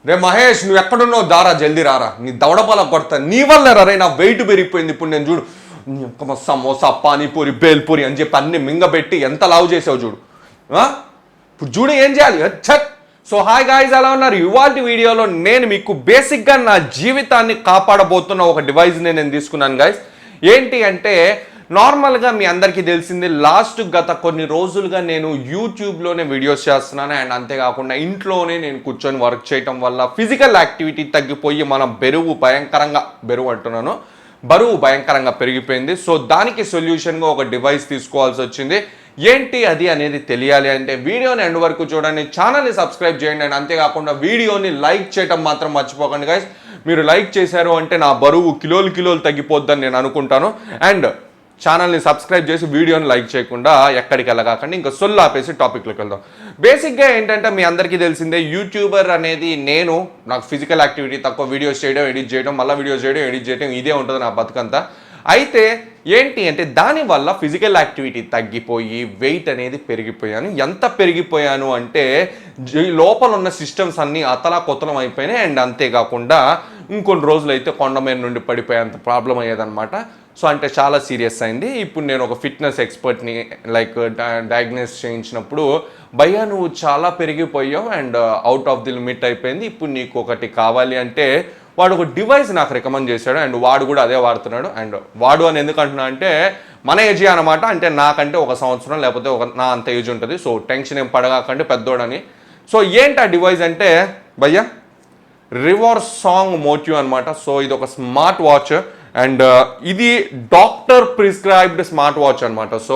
రే మహేష్, నువ్వు ఎక్కడున్నావు? దారా జల్దీ రారా, నీ దవడపాల కొడతా. నీ వల్ల రే నా వెయిట్ పెరిగిపోయింది. ఇప్పుడు నేను చూడు, సమోసా పానీపూరి బేల్పూరి అని చెప్పి అన్ని మింగబెట్టి ఎంత లావు చేసావు చూడు. ఇప్పుడు చూడు ఏం చేయాలి. ఛత్. సో హాయ్ గాయ్స్, ఎలా ఉన్నారు? ఇవాల్టి వీడియోలో నేను మీకు బేసిక్గా నా జీవితాన్ని కాపాడబోతున్న ఒక డివైస్ని నేను తీసుకున్నాను గాయ్స్. ఏంటి అంటే, నార్మల్గా మీ అందరికీ తెలిసింది, గత కొన్ని రోజులుగా నేను యూట్యూబ్లోనే వీడియోస్ చేస్తున్నాను. అండ్ అంతేకాకుండా ఇంట్లోనే నేను కూర్చొని వర్క్ చేయటం వల్ల ఫిజికల్ యాక్టివిటీ తగ్గిపోయి మన బరువు భయంకరంగా పెరిగిపోయింది. సో దానికి సొల్యూషన్గా ఒక డివైస్ తీసుకోవాల్సి వచ్చింది. ఏంటి అది అనేది తెలియాలి అంటే వీడియోని ఎండ్ వరకు చూడండి, ఛానల్ని సబ్స్క్రైబ్ చేయండి. అండ్ అంతేకాకుండా వీడియోని లైక్ చేయడం మాత్రం మర్చిపోకండి గైస్. మీరు లైక్ చేశారు అంటే నా బరువు కిలోలు తగ్గిపోద్దని నేను అనుకుంటాను. అండ్ ఛానల్ని సబ్స్క్రైబ్ చేసి వీడియోని లైక్ చేయకుండా ఎక్కడికి వెళ్ళగాకండి. ఇంకా సొల్లు ఆపేసి టాపిక్లోకి వెళ్దాం. బేసిక్గా ఏంటంటే, మీ అందరికీ తెలిసిందే, యూట్యూబర్ అనేది నాకు ఫిజికల్ యాక్టివిటీ తక్కువ, వీడియోస్ చేయడం, ఎడిట్ చేయడం, మళ్ళీ వీడియోస్ చేయడం, ఎడిట్ చేయడం, ఇదే ఉంటుంది నా బతుకంతా. అయితే ఏంటి అంటే, దానివల్ల ఫిజికల్ యాక్టివిటీ తగ్గిపోయి వెయిట్ అనేది పెరిగిపోయాను. ఎంత పెరిగిపోయాను అంటే, లోపల ఉన్న సిస్టమ్స్ అన్నీ అతలాకుతలం అయిపోయినాయి. అండ్ అంతేకాకుండా ఇంకొన్ని రోజులు అయితే కొండ మీద నుండి పడిపోయేంత ప్రాబ్లం అయ్యేదన్నమాట. సో అంటే చాలా సీరియస్ అయింది. ఇప్పుడు నేను ఒక ఫిట్నెస్ ఎక్స్పర్ట్ని డయాగ్నోస్ చేయించినప్పుడు, భయ్యా నువ్వు చాలా పెరిగిపోయావు and out of the limit అయిపోయింది, ఇప్పుడు నీకు ఒకటి కావాలి అంటే వాడు ఒక డివైస్ నాకు రికమెండ్ చేశాడు. అండ్ వాడు కూడా అదే వాడుతున్నాడు. అండ్ వాడు అని ఎందుకు అంటున్నా అంటే, మన ఏజీ అనమాట. అంటే నాకంటే 1 సంవత్సరం లేకపోతే నా అంత ఏజ్ ఉంటుంది. సో టెన్షన్ ఏం పడగాకంటే పెద్దోడని. సో ఏంటి ఆ డివైస్ అంటే, భయ్యా రివర్స్ సాంగ్ మోటివ్ అనమాట. సో ఇది ఒక స్మార్ట్ వాచ్. అండ్ ఇది డాక్టర్ ప్రిస్క్రైబ్డ్ స్మార్ట్ వాచ్ అనమాట. సో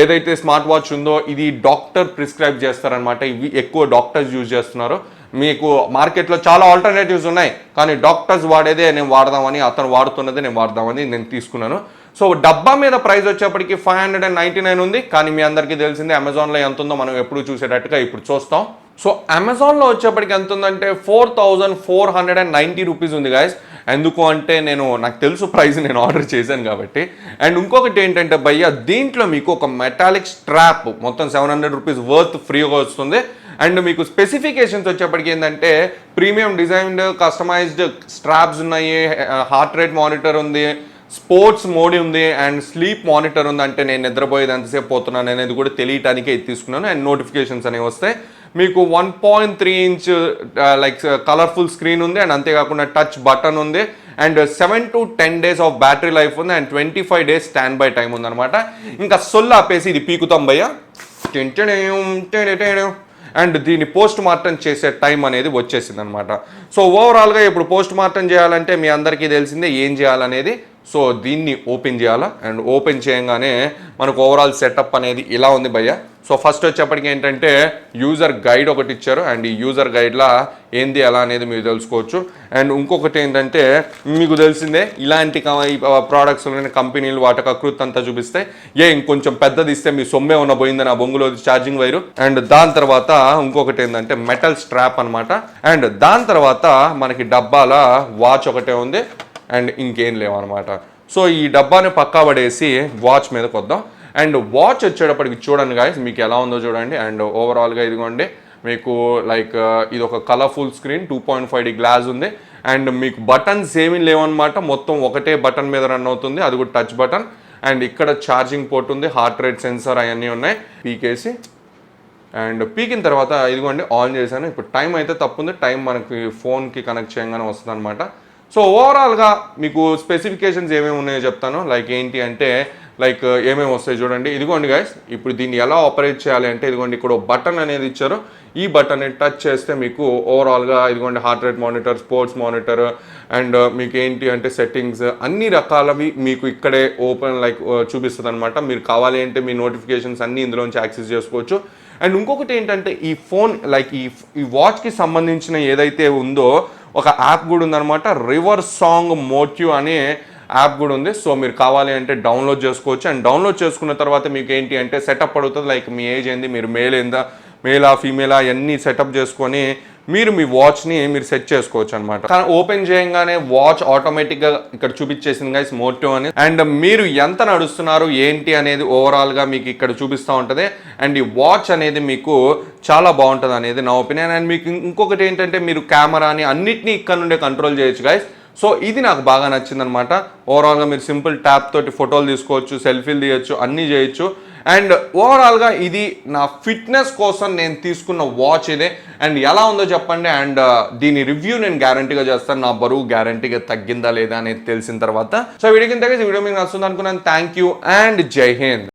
ఏదైతే స్మార్ట్ వాచ్ ఉందో ఇది డాక్టర్ ప్రిస్క్రైబ్ చేస్తారనమాట. ఇవి ఎక్కువ డాక్టర్స్ యూజ్ చేస్తున్నారు. మీకు మార్కెట్లో చాలా ఆల్టర్నేటివ్స్ ఉన్నాయి, కానీ డాక్టర్స్ వాడేదే నేను వాడదామని, అతను వాడుతున్నదే నేను వాడదామని నేను తీసుకున్నాను. సో డబ్బా మీద ప్రైస్ వచ్చేప్పటికి 599 ఉంది. కానీ మీ అందరికీ తెలిసిందే అమెజాన్లో ఎంత ఉందో మనం ఎప్పుడు చూసేటట్టుగా ఇప్పుడు చూస్తాం. సో అమెజాన్లో వచ్చేప్పటికి ఎంత ఉందంటే 4490 రూపీస్ ఉంది గాయస్. ఎందుకు అంటే నాకు తెలుసు ప్రైస్, నేను ఆర్డర్ చేశాను కాబట్టి. అండ్ ఇంకొకటి ఏంటంటే భయ్యా, దీంట్లో మీకు ఒక మెటాలిక్ స్ట్రాప్ మొత్తం 700 రూపీస్ వర్త్ ఫ్రీగా వస్తుంది. అండ్ మీకు స్పెసిఫికేషన్స్ వచ్చేప్పటికి ఏంటంటే, ప్రీమియం డిజైన్డ్ కస్టమైజ్డ్ స్ట్రాప్స్ ఉన్నాయి, హార్ట్ రేట్ మానిటర్ ఉంది, స్పోర్ట్స్ మోడ్ ఉంది, అండ్ స్లీప్ మానిటర్ ఉంది. అంటే నేను నిద్రపోయేది ఎంతసేపు పోతున్నాను అనేది కూడా తెలియటానికే ఇది తీసుకున్నాను. అండ్ నోటిఫికేషన్స్ అనేవి వస్తాయి. మీకు 1.3 ఇంచ్ కలర్ఫుల్ స్క్రీన్ ఉంది. అండ్ అంతేకాకుండా టచ్ బటన్ ఉంది. And 7 to 10 days of battery life ఉంది. And 25 days standby time ఉందన్నమాట. ఇంకా సొల్లు ఆపేసి ఇది పీకుతాం భయ్యా. అండ్ దీన్ని పోస్ట్ మార్టం చేసే టైం అనేది వచ్చేసింది అనమాట. సో ఓవరాల్గా ఇప్పుడు పోస్ట్ మార్టం చేయాలంటే మీ అందరికీ తెలిసిందే ఏం చేయాలనేది. సో దీన్ని ఓపెన్ చేయాలా. అండ్ ఓపెన్ చేయగానే మనకు ఓవరాల్ సెటప్ అనేది ఇలా ఉంది భయ్య. సో ఫస్ట్ వచ్చేప్పటికి ఏంటంటే యూజర్ గైడ్ ఒకటి ఇచ్చారు. అండ్ ఈ యూజర్ గైడ్లా ఏంది ఎలా అనేది మీరు తెలుసుకోవచ్చు. అండ్ ఇంకొకటి ఏంటంటే, మీకు తెలిసిందే ఇలాంటి ప్రోడక్ట్స్లోనే కంపెనీలు వాటికి అకృతి అంతా చూపిస్తే, ఇంకొంచెం పెద్దది ఇస్తే మీ సొమ్మే ఉన్న పోయిందని ఆ బొంగులో ఛార్జింగ్ వైరు. అండ్ దాని తర్వాత ఇంకొకటి ఏంటంటే మెటల్ స్ట్రాప్ అనమాట. అండ్ దాని తర్వాత మనకి డబ్బాల వాచ్ ఒకటే ఉంది. అండ్ ఇంకేం లేవన్నమాట. సో ఈ డబ్బాని పక్కా పడేసి వాచ్ మీదకి వద్దాం. అండ్ వాచ్ వచ్చేటప్పటికి చూడండి గాయస్, మీకు ఎలా ఉందో చూడండి. అండ్ ఓవరాల్గా ఇదిగోండి, మీకు ఇది ఒక కలర్ఫుల్ స్క్రీన్, 2.5D గ్లాస్ ఉంది. అండ్ మీకు బటన్స్ ఏమీ లేవన్నమాట. మొత్తం ఒకటే బటన్ మీద రన్ అవుతుంది, అది కూడా టచ్ బటన్. అండ్ ఇక్కడ ఛార్జింగ్ పోర్ట్ ఉంది, హార్ట్ రేట్ సెన్సార్ అవన్నీ ఉన్నాయి. పీకేసి అండ్ పీకిన తర్వాత ఇదిగోండి ఆన్ చేశాను. ఇప్పుడు టైం అయితే తప్పుంది, టైం మనకి ఫోన్కి కనెక్ట్ చేయగానే వస్తుంది అనమాట. సో ఓవరాల్గా మీకు స్పెసిఫికేషన్స్ ఏమేమి ఉన్నాయో చెప్తాను. ఏంటి అంటే ఏమేమి వస్తాయి చూడండి. ఇదిగోండి గైస్, ఇప్పుడు దీన్ని ఎలా ఆపరేట్ చేయాలి అంటే, ఇదిగోండి ఇక్కడ బటన్ అనేది ఇచ్చారు. ఈ బటన్ని టచ్ చేస్తే మీకు ఓవరాల్గా ఇదిగోండి heart rate monitor, sports monitor, and మీకు ఏంటి అంటే సెట్టింగ్స్ అన్ని రకాలవి మీకు ఇక్కడే ఓపెన్ చూపిస్తుంది అనమాట. మీరు కావాలి అంటే మీ నోటిఫికేషన్స్ అన్నీ ఇందులోంచి యాక్సెస్ చేసుకోవచ్చు. అండ్ ఇంకొకటి ఏంటంటే, ఈ ఫోన్ ఈ వాచ్కి సంబంధించిన ఏదైతే ఉందో ఒక యాప్ కూడా ఉందన్నమాట. రివర్స్ సాంగ్ మోటివ్ అనే యాప్ కూడా ఉంది. సో మీరు కావాలి అంటే డౌన్లోడ్ చేసుకోవచ్చు. అండ్ డౌన్లోడ్ చేసుకున్న తర్వాత మీకు ఏంటి అంటే సెటప్ అడుగుతుంది. మీ ఏజ్ ఏంది, మీరు మేలా ఫీమేలా అన్నీ సెటప్ చేసుకొని మీరు మీ వాచ్ని మీరు సెట్ చేసుకోవచ్చు అనమాట. కానీ ఓపెన్ చేయగానే వాచ్ ఆటోమేటిక్గా ఇక్కడ చూపించేసింది గైస్ మోటో అని. అండ్ మీరు ఎంత నడుస్తున్నారు ఏంటి అనేది ఓవరాల్గా మీకు ఇక్కడ చూపిస్తూ ఉంటుంది. అండ్ ఈ వాచ్ అనేది మీకు చాలా బాగుంటుంది అనేది నా ఒపీనియన్. అండ్ మీకు ఇంకొకటి ఏంటంటే మీరు కెమెరాని అన్నిటినీ ఇక్కడ నుండే కంట్రోల్ చేయొచ్చు గైస్. సో ఇది నాకు బాగా నచ్చింది అనమాట. ఓవరాల్గా మీరు సింపుల్ ట్యాప్ తోటి ఫోటోలు తీసుకోవచ్చు, సెల్ఫీలు తీయచ్చు, అన్నీ చేయొచ్చు. అండ్ ఓవరాల్గా ఇది నా ఫిట్నెస్ కోసం నేను తీసుకున్న వాచ్ ఇదే. అండ్ ఎలా ఉందో చెప్పండి. అండ్ దీని రివ్యూ నేను గ్యారంటీగా చేస్తాను, నా బరువు గ్యారంటీగా తగ్గిందా లేదా అనేది తెలిసిన తర్వాత. సో వీడియో కింద వీడియో మీకు నచ్చుతుంది అనుకున్నాను. థ్యాంక్ యూ అండ్ జై హింద్.